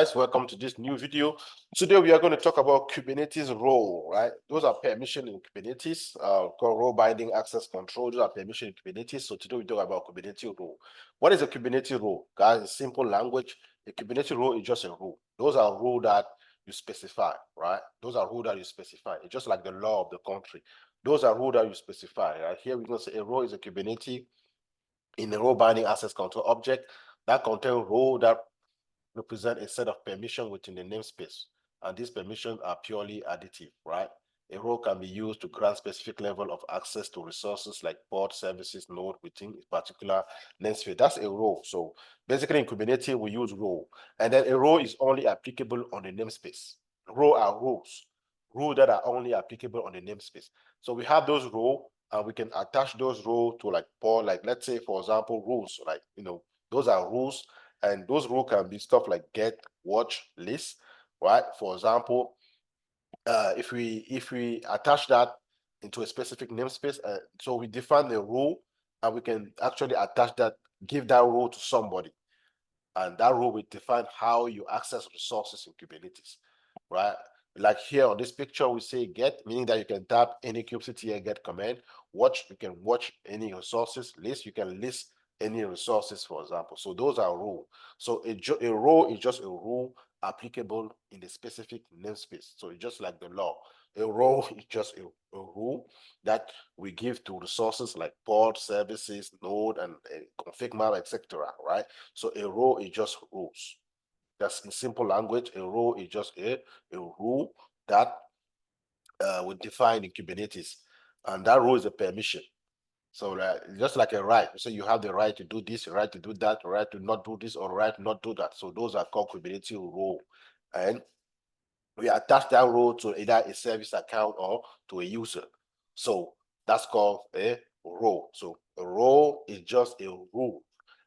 guys, welcome to this new video. Today we are going to talk about Kubernetes role, right? Those are permission in Kubernetes, called role binding access control. Those are permission in Kubernetes. So today we talk about Kubernetes role. What is a Kubernetes role? Guys, in simple language, a Kubernetes role is just a rule. Those are rules that you specify, right? Those are rules that you specify. It's just like the law of the country. Those are rules that you specify, right? Here we're going to say a role is a Kubernetes in a role binding access control object that contains role that represent a set of permission within the namespace, and these permissions are purely additive, right? A role can be used to grant specific level of access to resources like pod, services, node within a particular namespace. That's a role. So basically in Kubernetes, we use role. And then a role is only applicable on the namespace. Role are rules that are only applicable on the namespace. So we have those roles, and we can attach those roles to like pod, like let's say, for example, rules, like, those are rules, and those rules can be stuff like get, watch, list, right? For example, if we attach that into a specific namespace, so we define the rule, and we can actually attach that, give that rule to somebody, and that rule will define how you access resources in Kubernetes, right? Like here on this picture, we say get, meaning that you can tap any kubectl get command. Watch, you can watch any resources. List, you can list any resources, for example. So those are rules. So a rule is just a rule applicable in the specific namespace. So it's just like the law. A role is just a rule that we give to resources like pod, services, node, and config map, etc. Right? So a role is just rules. That's in simple language. A role is just a rule that we define in Kubernetes, and that rule is a permission. So just like a right, so you have the right to do this, the right to do that, the right to not do this, or the right to not do that. So those are called Kubernetes role, and we attach that role to either a service account or to a user. So that's called a role. So a role is just a rule,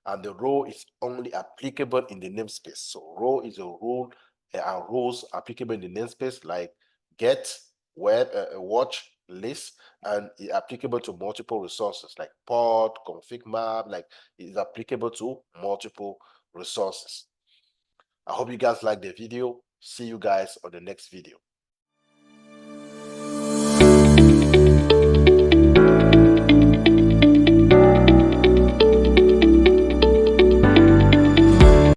and the role is only applicable in the namespace. So role is a rule, and rules applicable in the namespace like get, web, watch, list, and is applicable to multiple resources like pod, config map, like is applicable to multiple resources. I hope you guys like the video. See you guys on the next video.